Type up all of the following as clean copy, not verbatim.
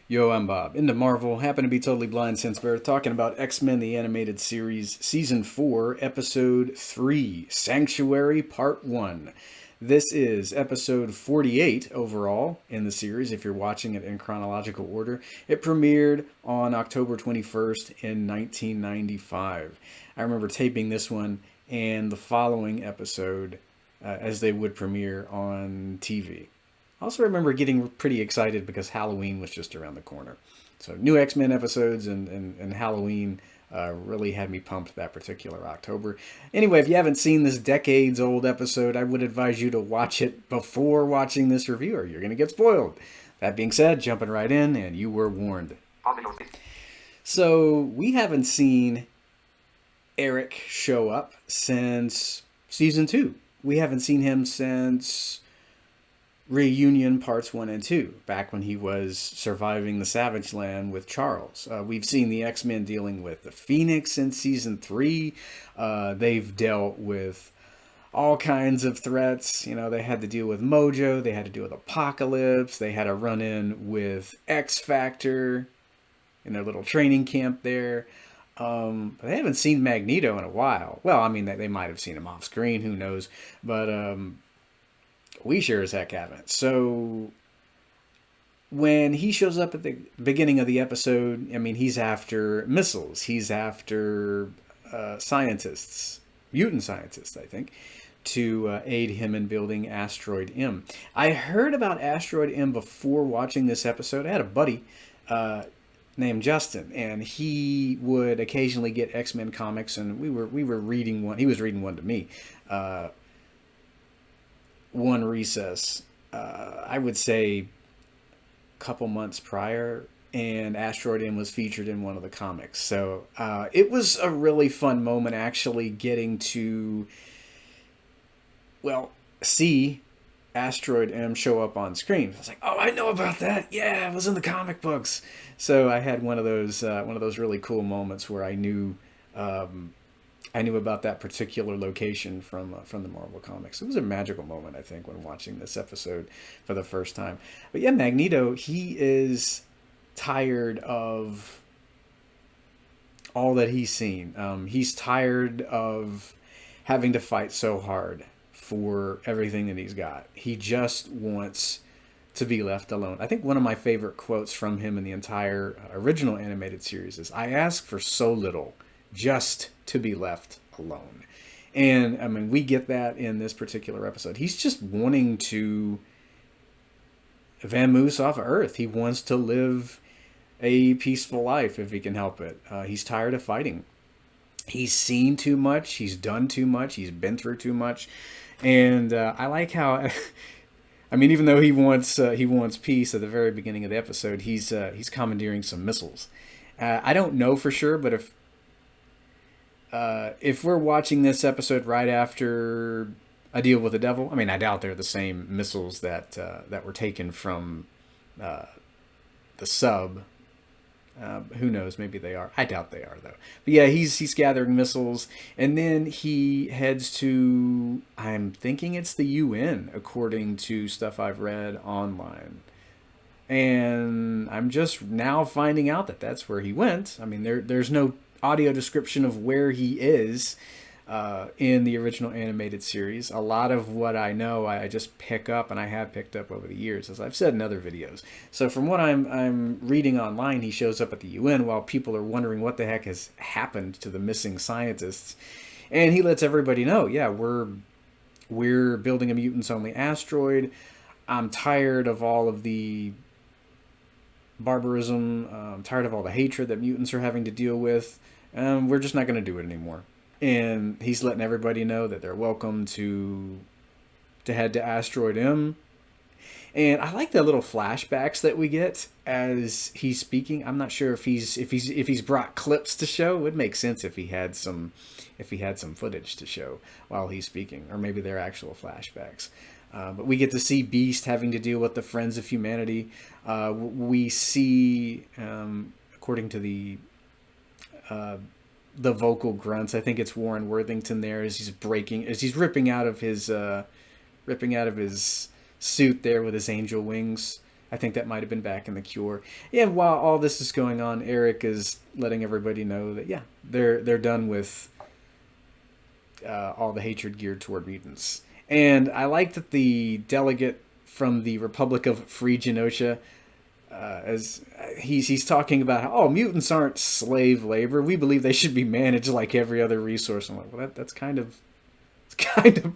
Yo, I'm Bob. Into Marvel. Happen to be totally blind since birth. Talking about X-Men the Animated Series, Season 4, Episode 3, Sanctuary Part 1. This is episode 48 overall in the series, if you're watching it in chronological order. It premiered on October 21st in 1995. I remember taping this one and the following episode as they would premiere on TV. I also remember getting pretty excited because Halloween was just around the corner. So new X-Men episodes and Halloween really had me pumped that particular October. Anyway, if you haven't seen this decades-old episode, I would advise you to watch it before watching this review or you're going to get spoiled. That being said, jumping right in, and you were warned. So we haven't seen Eric show up since Season 2. We haven't seen him since Reunion Parts 1 and 2, back when he was surviving the Savage Land with Charles. We've seen the X-Men dealing with the Phoenix in Season 3. They've dealt with all kinds of threats. You know, they had to deal with Mojo, they had to deal with Apocalypse, they had a run-in with X-Factor in their little training camp there. But they haven't seen Magneto in a while. Well, I mean, they might have seen him off screen, who knows. But we sure as heck haven't. So when he shows up at the beginning of the episode, I mean, he's after missiles. He's after scientists, mutant scientists, I think, to aid him in building Asteroid M. I heard about Asteroid M before watching this episode. I had a buddy named Justin, and he would occasionally get X-Men comics, and we were reading one. He was reading one to me. One recess, I would say a couple months prior, and Asteroid M was featured in one of the comics. So it was a really fun moment actually getting to, well, see Asteroid M show up on screen. I was like, oh, I know about that. Yeah, it was in the comic books. So I had one of those really cool moments where I knew about that particular location from the Marvel comics. It was a magical moment, I think, when watching this episode for the first time. But yeah, Magneto, he is tired of all that he's seen. He's tired of having to fight so hard for everything that he's got. He just wants to be left alone. I think one of my favorite quotes from him in the entire original animated series is, "I ask for so little, just to be left alone." And I mean, we get that in this particular episode. He's just wanting to vamoose off of Earth. He wants to live a peaceful life if he can help it. He's tired of fighting. He's seen too much. He's done too much. He's been through too much. And I like how, I mean, even though he wants peace at the very beginning of the episode, he's commandeering some missiles. I don't know for sure, but if we're watching this episode right after A Deal with the Devil, I mean, I doubt they're the same missiles that were taken from the sub. Who knows? Maybe they are. I doubt they are, though. But yeah, he's gathering missiles, and then he heads to, I'm thinking it's the UN, according to stuff I've read online. And I'm just now finding out that that's where he went. I mean, there's no audio description of where he is in the original animated series. A lot of what I know, I just pick up, and I have picked up over the years, as I've said in other videos. So from what I'm reading online, he shows up at the UN while people are wondering what the heck has happened to the missing scientists. And he lets everybody know, yeah, we're building a mutants-only asteroid. I'm tired of all of the barbarism. I'm tired of all the hatred that mutants are having to deal with. We're just not going to do it anymore. And he's letting everybody know that they're welcome to head to Asteroid M. And I like the little flashbacks that we get as he's speaking. I'm not sure if he's brought clips to show. It would make sense if he had some footage to show while he's speaking, or maybe they're actual flashbacks. But we get to see Beast having to deal with the Friends of Humanity. We see, according to the vocal grunts, I think it's Warren Worthington there, as he's ripping out of his suit there with his angel wings. I think that might have been back in the Cure. And while all this is going on, Eric is letting everybody know that yeah, they're done with all the hatred geared toward mutants. And I like that the delegate from the Republic of Free Genosha, as he's talking about how mutants aren't slave labor. We believe they should be managed like every other resource. I'm like, well, that's kind of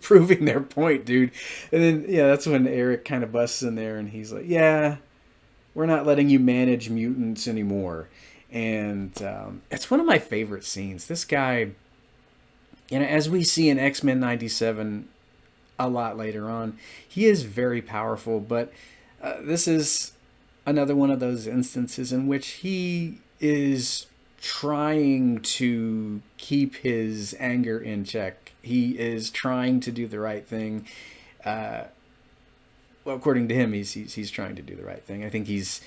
proving their point, dude. And then yeah, that's when Eric kind of busts in there and he's like, yeah, we're not letting you manage mutants anymore. And it's one of my favorite scenes. This guy, as we see in X-Men 97 a lot later on, he is very powerful, but this is another one of those instances in which he is trying to keep his anger in check. He is trying to do the right thing. Well, according to him, he's trying to do the right thing. I think he's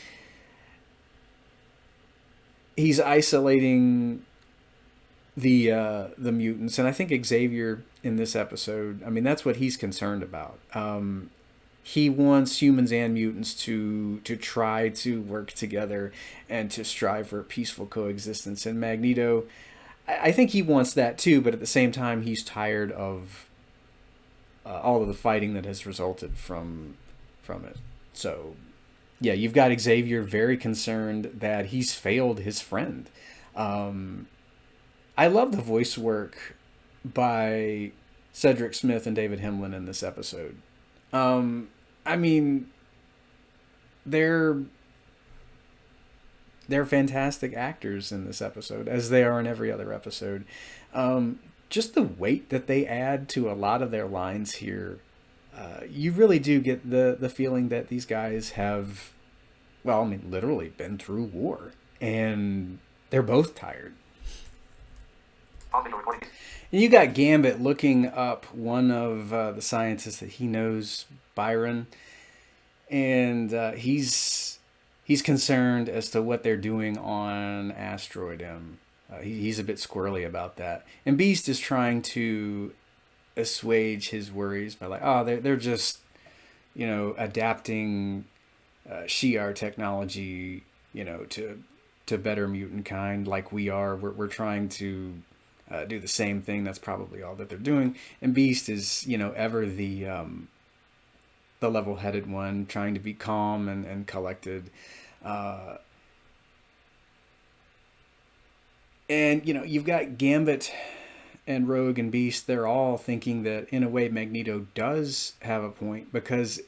isolating the mutants, and I think Xavier in this episode, I mean, that's what he's concerned about. He wants humans and mutants to try to work together and to strive for peaceful coexistence. And Magneto, I think he wants that too, but at the same time, he's tired of all of the fighting that has resulted from it. So, yeah, you've got Xavier very concerned that he's failed his friend. I love the voice work by Cedric Smith and David Hemblen in this episode. I mean, they're fantastic actors in this episode, as they are in every other episode. Just the weight that they add to a lot of their lines here, you really do get the feeling that these guys have, well, I mean, literally been through war, and they're both tired. And you got Gambit looking up one of the scientists that he knows, Byron, and he's concerned as to what they're doing on Asteroid M. He's a bit squirrely about that, and Beast is trying to assuage his worries by like, they're just adapting Shi'ar technology, to better mutant kind like we are. We're trying to do the same thing. That's probably all that they're doing. And Beast is, ever the level-headed one, trying to be calm and collected. And, you've got Gambit and Rogue and Beast. They're all thinking that, in a way, Magneto does have a point, because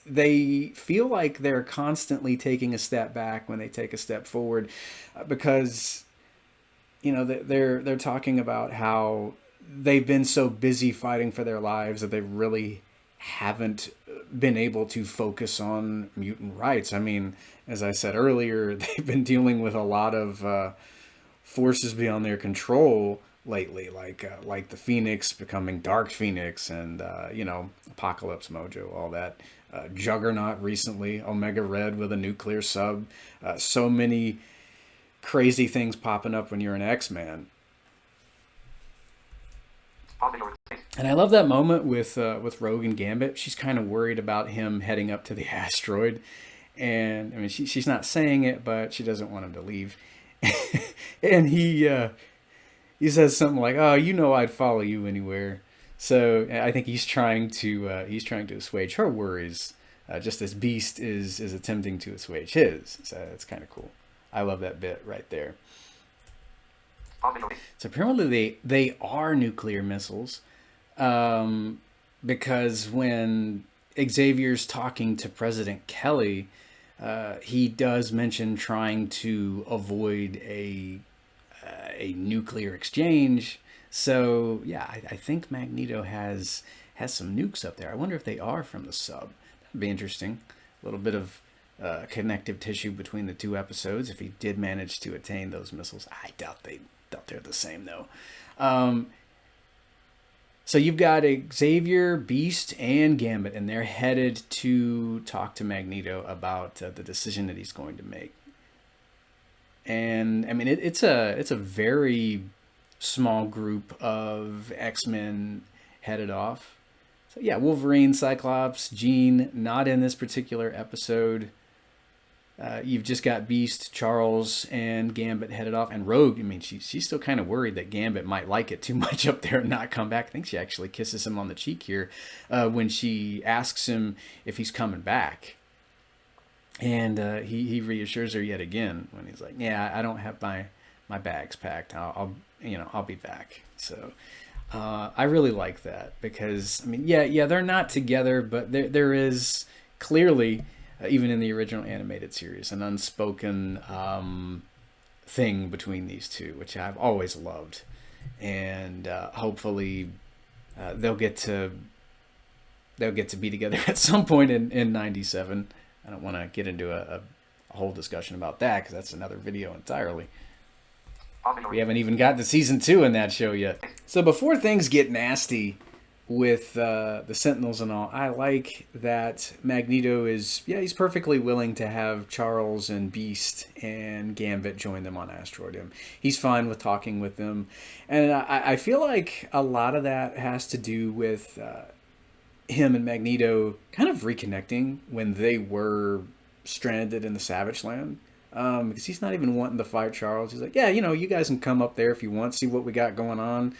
they feel like they're constantly taking a step back when they take a step forward, because they're talking about how they've been so busy fighting for their lives that they really haven't been able to focus on mutant rights. I mean, as I said earlier, they've been dealing with a lot of forces beyond their control lately, like the Phoenix becoming Dark Phoenix, and Apocalypse Mojo, all that. Juggernaut recently, Omega Red with a nuclear sub. So many crazy things popping up when you're an X-Man. And I love that moment with Rogue and Gambit. She's kind of worried about him heading up to the asteroid, and I mean she's not saying it, but she doesn't want him to leave. And he says something like, "Oh, I'd follow you anywhere." So I think he's trying to assuage her worries, just as Beast is attempting to assuage his. So that's kind of cool. I love that bit right there. So apparently they are nuclear missiles, because when Xavier's talking to President Kelly, he does mention trying to avoid a nuclear exchange. So yeah, I think Magneto has some nukes up there. I wonder if they are from the sub. That'd be interesting. A little bit of connective tissue between the two episodes if he did manage to attain those missiles. I doubt they're the same though. So you've got Xavier, Beast, and Gambit, and they're headed to talk to Magneto about the decision that he's going to make. And I mean, it's a very small group of X-Men headed off. So yeah, Wolverine, Cyclops, Jean, not in this particular episode. You've just got Beast, Charles, and Gambit headed off, and Rogue. I mean, she's still kind of worried that Gambit might like it too much up there and not come back. I think she actually kisses him on the cheek here when she asks him if he's coming back, and he reassures her yet again when he's like, "Yeah, I don't have my bags packed. I'll be back." So I really like that because I mean, yeah, they're not together, but there is clearly, even in the original animated series, an unspoken thing between these two, which I've always loved, and hopefully they'll get to be together at some point in '97. I don't want to get into a whole discussion about that because that's another video entirely. We haven't even got to season 2 in that show yet. So before things get nasty with the Sentinels and all, I like that Magneto he's perfectly willing to have Charles and Beast and Gambit join them on Asteroidium. He's fine with talking with them. And I feel like a lot of that has to do with him and Magneto kind of reconnecting when they were stranded in the Savage Land. Because he's not even wanting to fight Charles. He's like, yeah, you guys can come up there if you want, see what we got going on.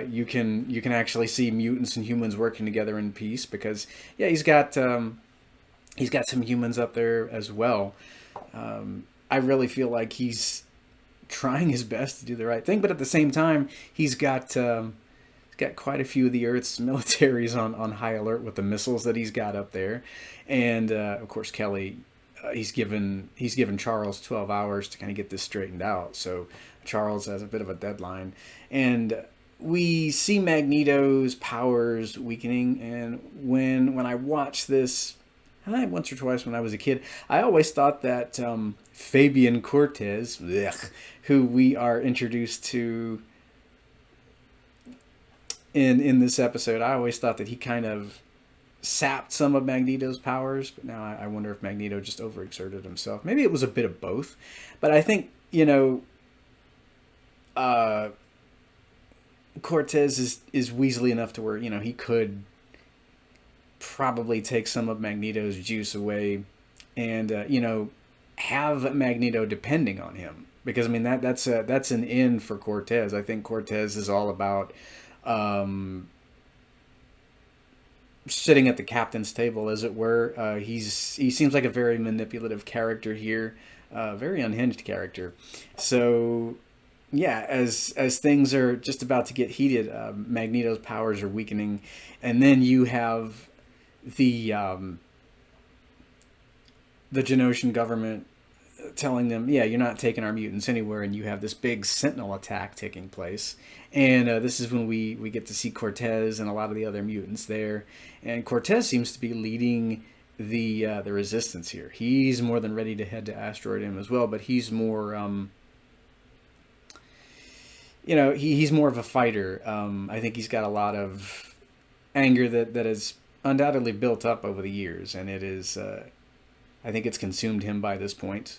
You can actually see mutants and humans working together in peace. Because yeah, he's got some humans up there as well. I really feel like he's trying his best to do the right thing, but at the same time, he's got quite a few of the Earth's militaries on high alert with the missiles that he's got up there, and of course Kelly. He's given Charles 12 hours to kind of get this straightened out. So Charles has a bit of a deadline. And we see Magneto's powers weakening. And when I watched this, once or twice when I was a kid, I always thought that Fabian Cortez, who we are introduced to in this episode, I always thought that he kind of sapped some of Magneto's powers, but now I wonder if Magneto just overexerted himself. Maybe it was a bit of both, but I think Cortez is weaselly enough to where he could probably take some of Magneto's juice away, and have Magneto depending on him, because I mean that's an in for Cortez. I think Cortez is all about sitting at the captain's table, as it were. He seems like a very manipulative character here, very unhinged character. So, yeah, as things are just about to get heated, Magneto's powers are weakening, and then you have the Genosian government telling them, yeah, you're not taking our mutants anywhere, and you have this big Sentinel attack taking place. And this is when we get to see Cortez and a lot of the other mutants there. And Cortez seems to be leading the resistance here. He's more than ready to head to Asteroidium as well, but he's more, he's more of a fighter. I think he's got a lot of anger that has undoubtedly built up over the years, and it is, I think it's consumed him by this point.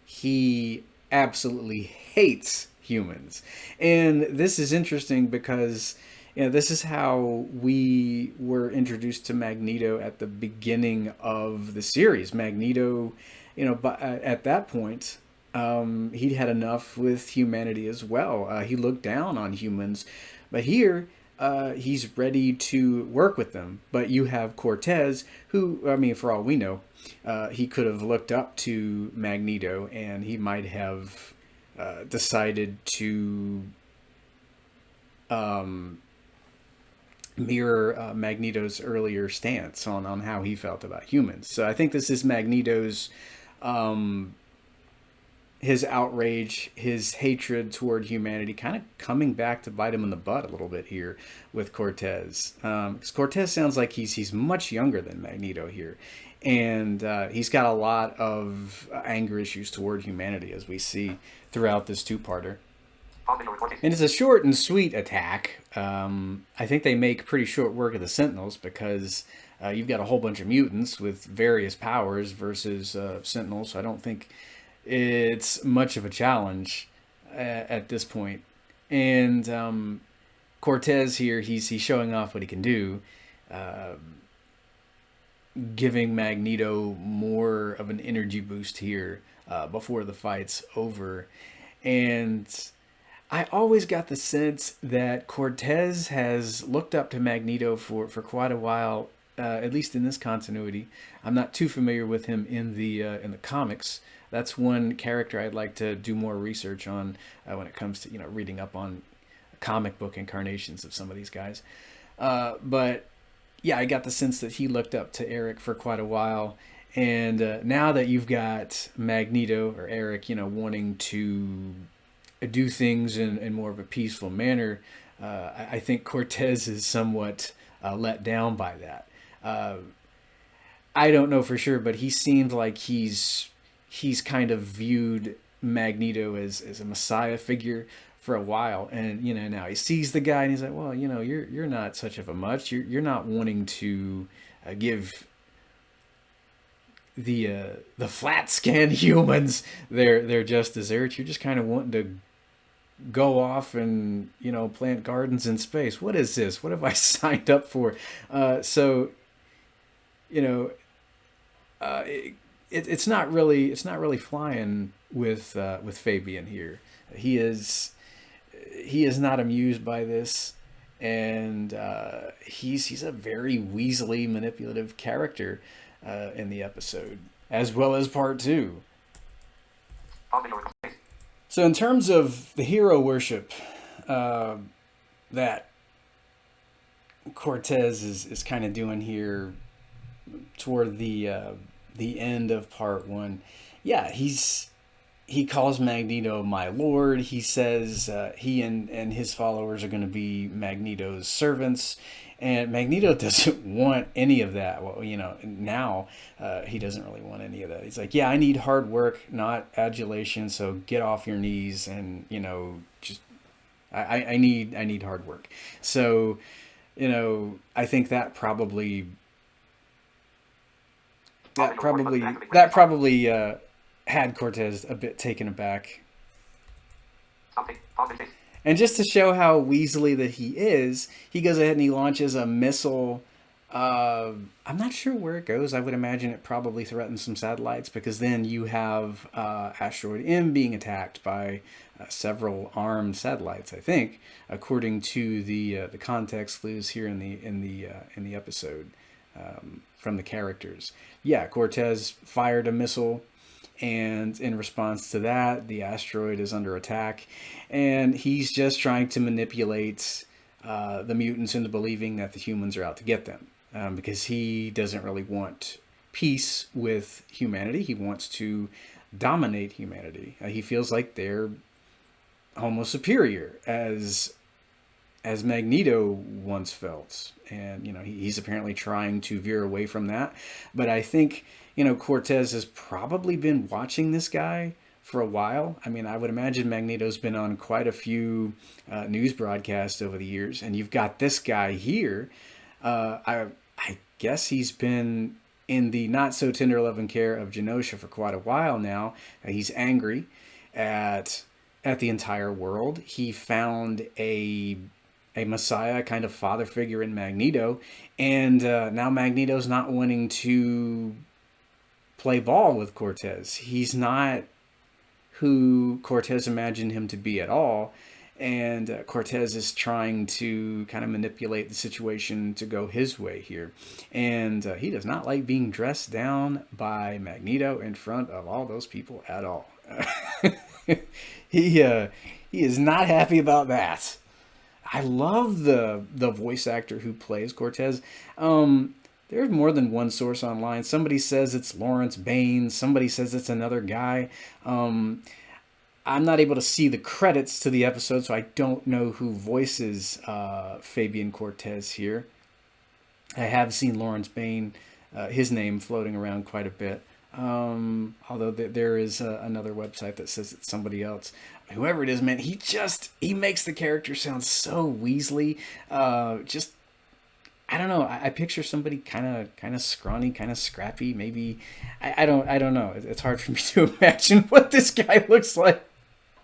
He absolutely hates humans, and this is interesting because this is how we were introduced to Magneto at the beginning of the series. Magneto, at that point, he'd had enough with humanity as well. He looked down on humans, but here he's ready to work with them. But you have Cortez, who, I mean, for all we know, he could have looked up to Magneto, and he might have decided to mirror Magneto's earlier stance on how he felt about humans. So I think this is Magneto's his outrage, his hatred toward humanity kind of coming back to bite him in the butt a little bit here with Cortez. Because Cortez sounds like he's much younger than Magneto here. And he's got a lot of anger issues toward humanity, as we see throughout this two-parter. And it's a short and sweet attack. I think they make pretty short work of the Sentinels because you've got a whole bunch of mutants with various powers versus Sentinels. So I don't think it's much of a challenge at this point. And Cortez here, he's showing off what he can do. giving Magneto more of an energy boost here before the fight's over. And I always got the sense that Cortez has looked up to Magneto for quite a while, at least in this continuity. I'm not too familiar with him in the comics. That's one character I'd like to do more research on when it comes to reading up on comic book incarnations of some of these guys. But yeah, I got the sense that he looked up to Eric for quite a while. And now that you've got Magneto or Eric, wanting to do things in more of a peaceful manner, I think Cortez is somewhat let down by that. I don't know for sure, but he seemed like he's kind of viewed Magneto as a messiah figure for a while, and now he sees the guy and he's like, well, you're not such of a much. You're not wanting to give the flat skinned humans their just desserts. You're just kind of wanting to go off and plant gardens in space. What is this? What have I signed up for? So it's not really flying with Fabian here. He is not amused by this, and he's a very Weasley manipulative character in the episode, as well as part 2. So in terms of the hero worship that Cortez is kind of doing here toward the end of part 1, yeah, he calls Magneto my lord. He says he and his followers are going to be Magneto's servants. And Magneto doesn't want any of that. Well, now he doesn't really want any of that. He's like, yeah, I need hard work, not adulation. So get off your knees and, just I need hard work. So, I think that probably had Cortez a bit taken aback. And just to show how Weasley that he is, he goes ahead and he launches a missile. I'm not sure where it goes. I would imagine it probably threatens some satellites, because then you have Asteroid M being attacked by several armed satellites, I think, according to the context clues here in the episode from the characters. Yeah, Cortez fired a missile, and in response to that, the asteroid is under attack, and he's just trying to manipulate the mutants into believing that the humans are out to get them, because he doesn't really want peace with humanity. He wants to dominate humanity. He feels like they're homo superior, as Magneto once felt, and he's apparently trying to veer away from that. But I think Cortez has probably been watching this guy for a while. I mean, I would imagine Magneto's been on quite a few news broadcasts over the years, and you've got this guy here. I guess he's been in the not so tender loving care of Genosha for quite a while now. He's angry at the entire world. He found a messiah, kind of father figure in Magneto, and now Magneto's not wanting to play ball with Cortez. He's not who Cortez imagined him to be at all, and Cortez is trying to kind of manipulate the situation to go his way here, and he does not like being dressed down by Magneto in front of all those people at all. He is not happy about that. I love the voice actor who plays Cortez. There's more than one source online. Somebody says it's Lawrence Bain. Somebody says it's another guy. I'm not able to see the credits to the episode, so I don't know who voices Fabian Cortez here. I have seen Lawrence Bain, his name floating around quite a bit. Although there is another website that says it's somebody else. Whoever it is, man, he makes the character sound so Weasley. Just, I don't know. I picture somebody kind of scrawny, kind of scrappy. Maybe I don't know. It's hard for me to imagine what this guy looks like.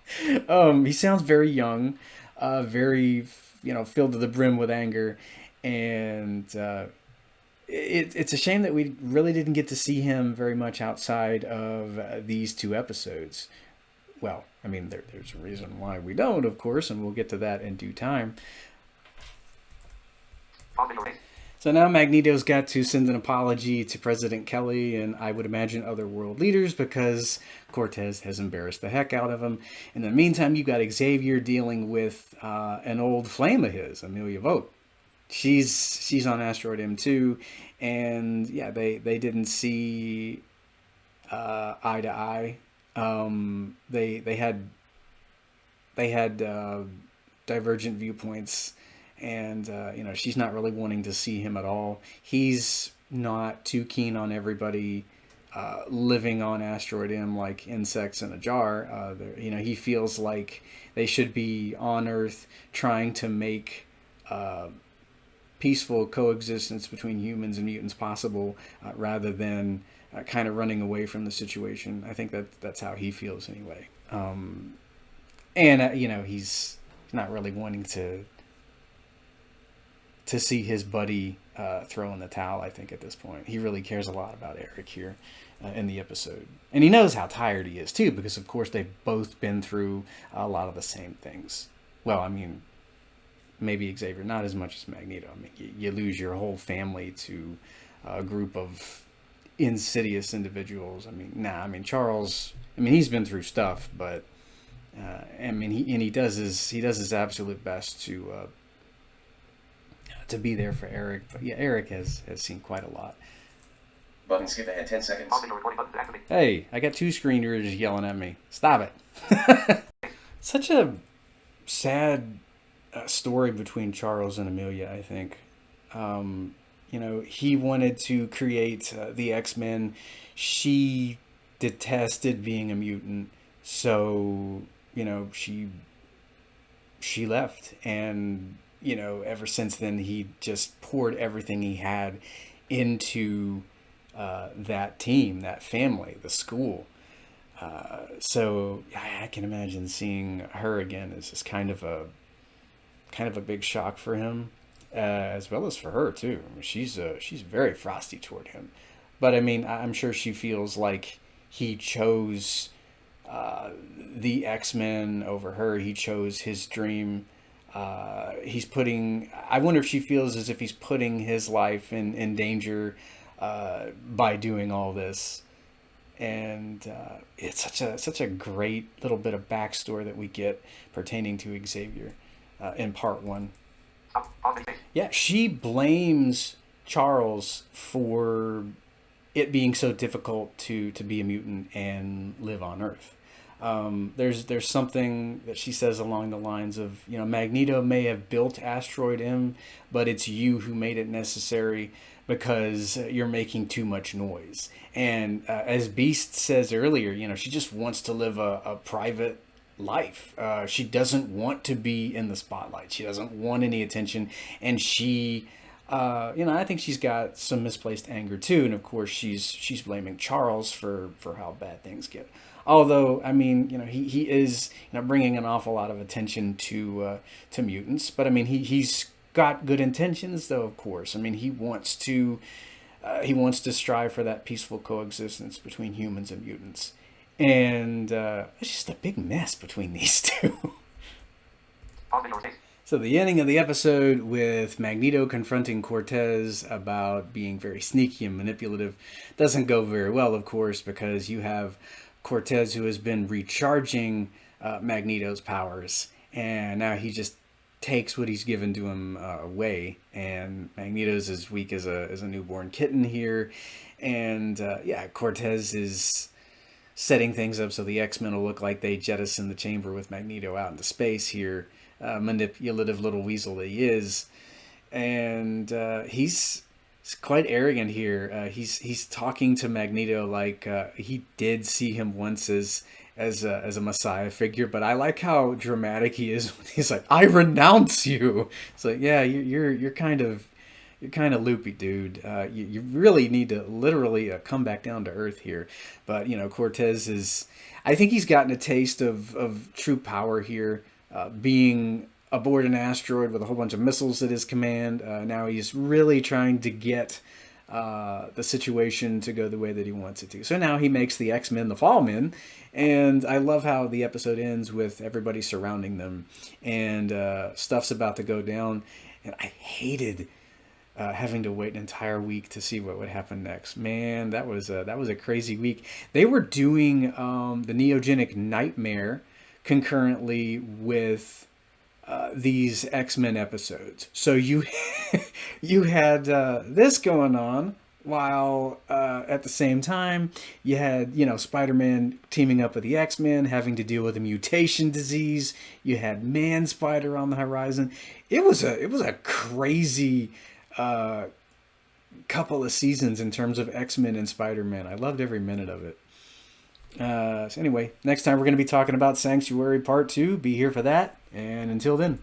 He sounds very young, very filled to the brim with anger, and it's a shame that we really didn't get to see him very much outside of these two episodes. Well, I mean, there's a reason why we don't, of course, and we'll get to that in due time. So now Magneto's got to send an apology to President Kelly and I would imagine other world leaders because Cortez has embarrassed the heck out of him. In the meantime, you got Xavier dealing with an old flame of his, Amelia Vogt. She's on Asteroid M2, and yeah, they didn't see eye to eye. They had divergent viewpoints, and she's not really wanting to see him at all. He's not too keen on everybody living on Asteroid M like insects in a jar. He feels like they should be on Earth trying to make peaceful coexistence between humans and mutants possible, rather than kind of running away from the situation. I think that's how he feels anyway. He's not really wanting to see his buddy throw in the towel, I think, at this point. He really cares a lot about Eric here in the episode. And he knows how tired he is, too, because, of course, they've both been through a lot of the same things. Well, I mean, maybe Xavier, not as much as Magneto. I mean, you lose your whole family to a group of insidious individuals. Charles, he's been through stuff, but he does his absolute best to be there for Eric. But yeah, Eric has seen quite a lot. Button skip ahead 10 seconds. Hey, I got two screen readers yelling at me. Stop it. Such a sad story between Charles and Amelia, I think. He wanted to create the X-Men. She detested being a mutant, so she left, and ever since then he just poured everything he had into that team, that family, the school. So I can imagine seeing her again is just kind of a big shock for him, as well as for her too. She's very frosty toward him, but I'm sure she feels like he chose the X-Men over her. He chose his dream. I wonder if she feels as if he's putting his life in danger by doing all this. And it's such a great little bit of backstory that we get pertaining to Xavier in part 1. Yeah, she blames Charles for it being so difficult to be a mutant and live on Earth. There's something that she says along the lines of, Magneto may have built Asteroid M, but it's you who made it necessary because you're making too much noise. And as Beast says earlier, she just wants to live a private life. She doesn't want to be in the spotlight. She doesn't want any attention. And she, I think she's got some misplaced anger too. And of course, she's blaming Charles for how bad things get. Although, he is bringing an awful lot of attention to mutants. But he's got good intentions, though. Of course, he wants to strive for that peaceful coexistence between humans and mutants. And it's just a big mess between these two. So the ending of the episode with Magneto confronting Cortez about being very sneaky and manipulative doesn't go very well, of course, because you have Cortez who has been recharging Magneto's powers, and now he just takes what he's given to him away, and Magneto's as weak as a newborn kitten here, and Cortez is setting things up so the X-Men will look like they jettison the chamber with Magneto out into space here, manipulative little weasel that he is, and he's quite arrogant here. He's talking to Magneto like he did see him once as a messiah figure, but I like how dramatic he is when he's like, "I renounce you." It's like, yeah, you're kind of loopy, dude. You really need to literally come back down to earth here. But Cortez I think he's gotten a taste of true power here, being aboard an asteroid with a whole bunch of missiles at his command. Now he's really trying to get the situation to go the way that he wants it to. So now he makes the X-Men the Fall Men, and I love how the episode ends with everybody surrounding them, and stuff's about to go down. And I hated having to wait an entire week to see what would happen next. Man, that was a crazy week. They were doing the Neogenic Nightmare concurrently with these X-Men episodes. So you you had this going on while at the same time you had, Spider-Man teaming up with the X-Men, having to deal with a mutation disease. You had Man Spider on the horizon. It was a crazy couple of seasons in terms of X-Men and Spider-Man. I loved every minute of it. So anyway, next time we're going to be talking about Sanctuary Part 2. Be here for that. And until then.